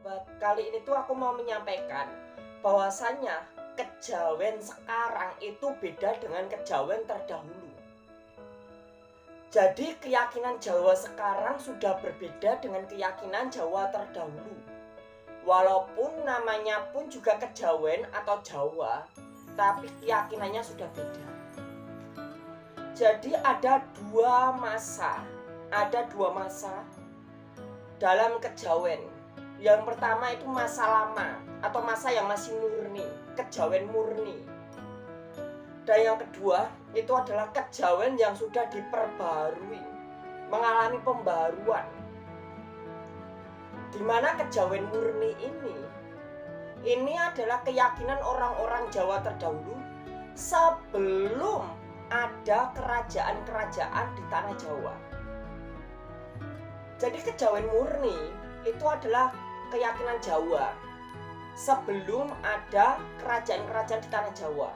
sahabat, kali ini tuh aku mau menyampaikan bahwasannya kejawen sekarang itu beda dengan kejawen terdahulu. Jadi keyakinan Jawa sekarang sudah berbeda dengan keyakinan Jawa terdahulu. Walaupun namanya pun juga kejawen atau Jawa, tapi keyakinannya sudah beda. Jadi ada dua masa dalam kejawen. Yang pertama itu masa lama atau masa yang masih murni, kejawen murni. Dan yang kedua itu adalah kejawen yang sudah diperbarui, mengalami pembaruan. Di mana kejawen murni ini adalah keyakinan orang-orang Jawa terdahulu sebelum ada kerajaan-kerajaan di tanah Jawa. Jadi kejawen murni itu adalah keyakinan Jawa sebelum ada kerajaan-kerajaan di tanah Jawa.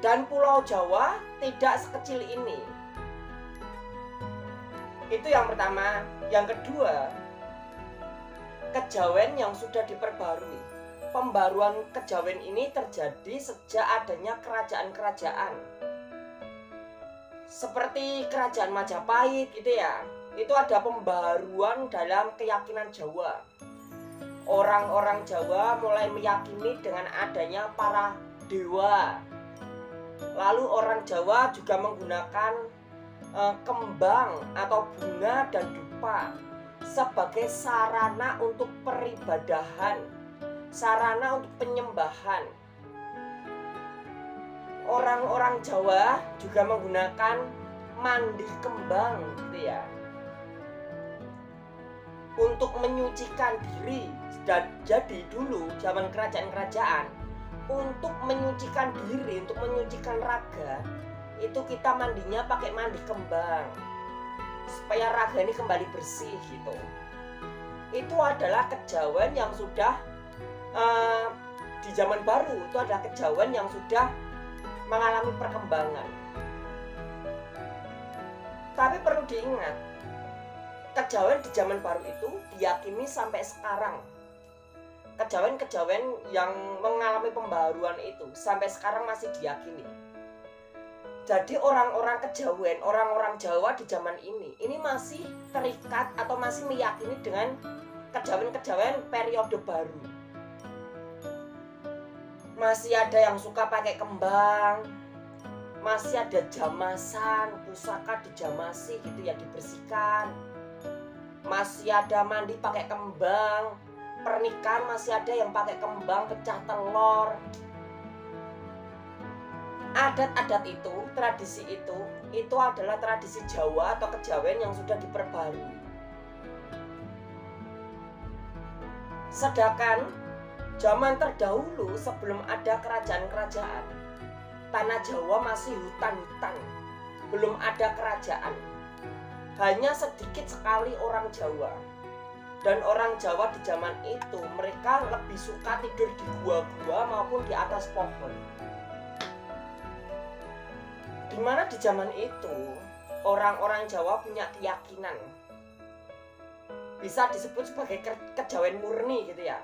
Dan Pulau Jawa tidak sekecil ini. Itu yang pertama. Yang kedua, kejawen yang sudah diperbarui. Pembaruan kejawen ini terjadi sejak adanya kerajaan-kerajaan. Seperti kerajaan Majapahit gitu ya. Itu ada pembaruan dalam keyakinan Jawa. Orang-orang Jawa mulai meyakini dengan adanya para dewa. Lalu orang Jawa juga menggunakan kembang atau bunga dan dupa sebagai sarana untuk peribadahan, sarana untuk penyembahan. Orang-orang Jawa juga menggunakan mandi kembang gitu ya, untuk menyucikan diri. Dan jadi dulu zaman kerajaan-kerajaan, untuk menyucikan diri, untuk menyucikan raga, itu kita mandinya pakai mandi kembang supaya raga ini kembali bersih gitu. Itu adalah kejawen yang sudah di zaman baru, itu adalah kejawen yang sudah mengalami perkembangan. Tapi perlu diingat, kejawen di zaman baru itu diyakini sampai sekarang. Kejawen-kejawen yang mengalami pembaruan itu sampai sekarang masih diyakini. Jadi orang-orang kejawen, orang-orang Jawa di zaman ini masih terikat atau masih meyakini dengan kejawen-kejawen periode baru. Masih ada yang suka pakai kembang, masih ada jamasan, pusaka dijamasi gitu ya, dibersihkan. Masih ada mandi pakai kembang, pernikahan masih ada yang pakai kembang, pecah telur. Adat-adat itu, tradisi itu adalah tradisi Jawa atau kejawen yang sudah diperbarui. Sedangkan zaman terdahulu sebelum ada kerajaan-kerajaan, tanah Jawa masih hutan-hutan, belum ada kerajaan. Hanya sedikit sekali orang Jawa. Dan orang Jawa di zaman itu mereka lebih suka tidur di gua-gua maupun di atas pohon. Dimana di zaman itu orang-orang Jawa punya keyakinan, bisa disebut sebagai kejawen murni gitu ya.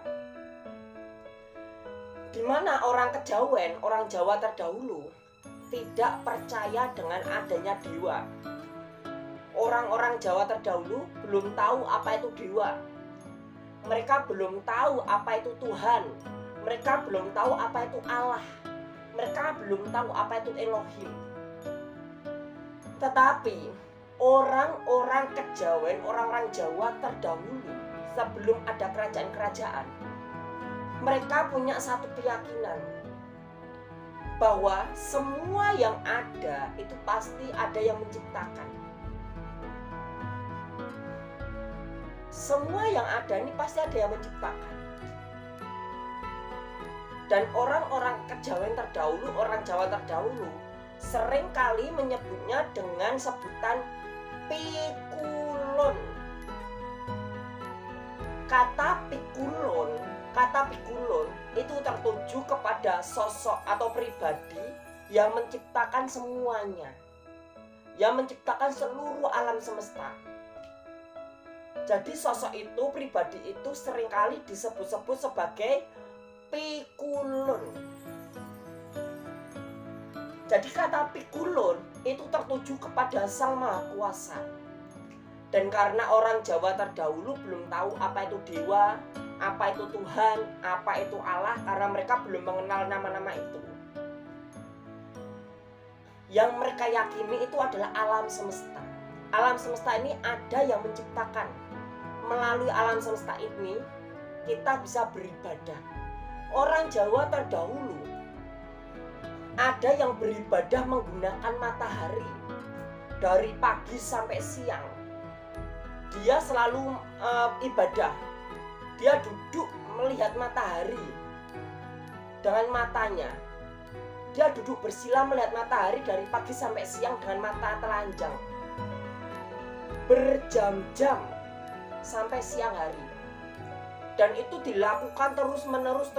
Dimana orang kejawen, orang Jawa terdahulu tidak percaya dengan adanya dewa. Orang-orang Jawa terdahulu belum tahu apa itu dewa. Mereka belum tahu apa itu Tuhan. Mereka belum tahu apa itu Allah. Mereka belum tahu apa itu Elohim. Tetapi orang-orang kejawen, orang-orang Jawa terdahulu sebelum ada kerajaan-kerajaan, mereka punya satu keyakinan bahwa semua yang ada itu pasti ada yang menciptakan. Semua yang ada ini pasti ada yang menciptakan. Dan orang-orang kejawen terdahulu, orang Jawa terdahulu sering kali menyebutnya dengan sebutan pikulun. Kata pikulun itu tertuju kepada sosok atau pribadi yang menciptakan semuanya, yang menciptakan seluruh alam semesta. Jadi sosok itu, pribadi itu seringkali disebut-sebut sebagai pikulun. Jadi kata pikulun itu tertuju kepada Sang Maha Kuasa. Dan karena orang Jawa terdahulu belum tahu apa itu dewa, apa itu Tuhan, apa itu Allah, karena mereka belum mengenal nama-nama itu. Yang mereka yakini itu adalah alam semesta. Alam semesta ini ada yang menciptakan. Melalui alam semesta ini kita bisa beribadah. Orang Jawa terdahulu ada yang beribadah menggunakan matahari. Dari pagi sampai siang dia selalu ibadah. Dia duduk melihat matahari dengan matanya. Dia duduk bersila melihat matahari dari pagi sampai siang dengan mata telanjang, berjam-jam sampai siang hari. Dan itu dilakukan terus menerus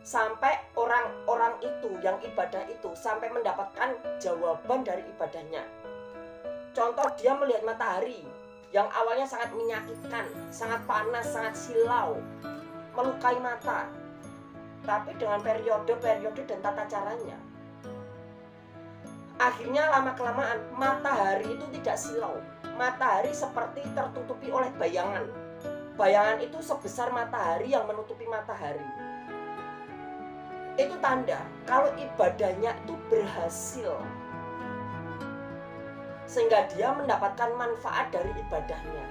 sampai orang-orang itu yang ibadah itu sampai mendapatkan jawaban dari ibadahnya. Contoh, dia melihat matahari yang awalnya sangat menyakitkan, sangat panas, sangat silau, melukai mata. Tapi dengan periode dan tata caranya, akhirnya lama-kelamaan matahari itu tidak silau. Matahari seperti tertutupi oleh bayangan. Bayangan itu sebesar matahari yang menutupi matahari. Itu tanda kalau ibadahnya itu berhasil, sehingga dia mendapatkan manfaat dari ibadahnya.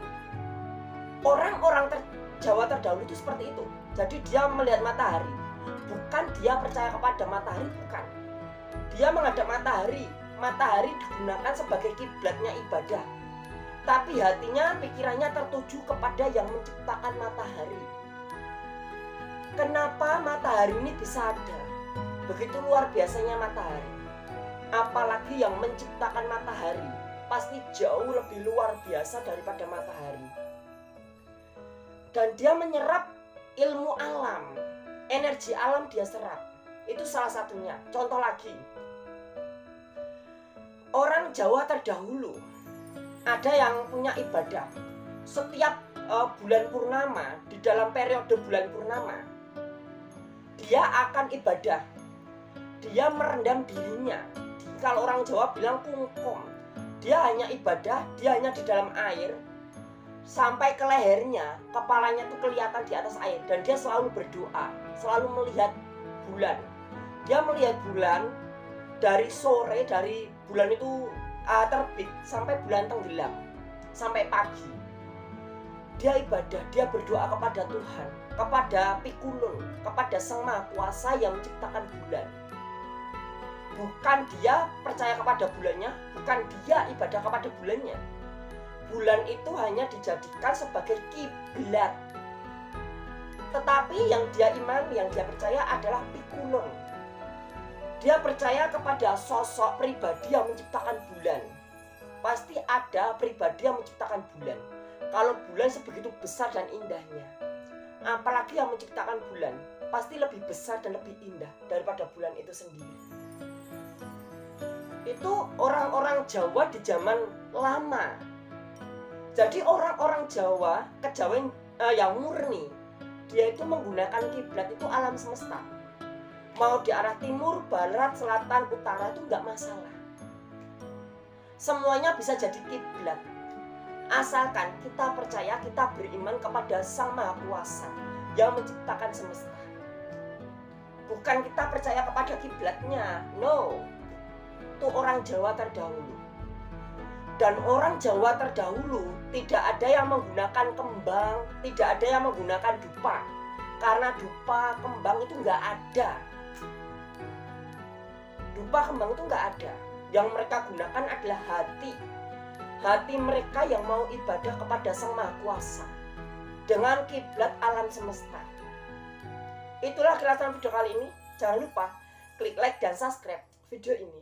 Orang-orang Jawa terdahulu itu seperti itu. Jadi dia melihat matahari, bukan dia percaya kepada matahari, bukan. Dia menghadap matahari. Matahari digunakan sebagai kiblatnya ibadah. Tapi hatinya, pikirannya tertuju kepada yang menciptakan matahari. Kenapa matahari ini bisa ada? Begitu luar biasanya matahari. Apalagi yang menciptakan matahari pasti jauh lebih luar biasa daripada matahari. Dan dia menyerap ilmu alam, energi alam dia serap. Itu salah satunya. Contoh lagi, orang Jawa terdahulu ada yang punya ibadah. Setiap bulan purnama, di dalam periode bulan purnama, dia akan ibadah. Dia merendam dirinya. Kalau orang Jawa bilang kungkum. Dia hanya ibadah, dia hanya di dalam air, sampai ke lehernya, kepalanya tuh kelihatan di atas air. Dan dia selalu berdoa, selalu melihat bulan. Dia melihat bulan dari sore, dari bulan itu terbit sampai bulan tenggelam, sampai pagi. Dia ibadah, dia berdoa kepada Tuhan, kepada pikulun, kepada Sang Maha Kuasa yang menciptakan bulan. Bukan dia percaya kepada bulannya, bukan dia ibadah kepada bulannya. Bulan itu hanya dijadikan sebagai kiblat. Tetapi yang dia imani, yang dia percaya adalah pikulun. Dia percaya kepada sosok pribadi yang menciptakan bulan. Pasti ada pribadi yang menciptakan bulan. Kalau bulan sebegitu besar dan indahnya, apalagi yang menciptakan bulan, pasti lebih besar dan lebih indah daripada bulan itu sendiri. Itu orang-orang Jawa di zaman lama. Jadi orang-orang Jawa, kejawen yang murni, dia itu menggunakan kiblat itu alam semesta. Mau di arah timur, barat, selatan, utara itu nggak masalah. Semuanya bisa jadi kiblat. Asalkan kita percaya, kita beriman kepada Sang Maha Kuasa yang menciptakan semesta. Bukan kita percaya kepada kiblatnya, no. Itu orang Jawa terdahulu. Dan orang Jawa terdahulu tidak ada yang menggunakan kembang, tidak ada yang menggunakan dupa. Karena dupa, kembang itu nggak ada. Dupa, kembang itu nggak ada. Yang mereka gunakan adalah hati. Hati mereka yang mau ibadah kepada Sang Maha Kuasa dengan kiblat alam semesta. Itulah kirasan video kali ini. Jangan lupa klik like dan subscribe video ini.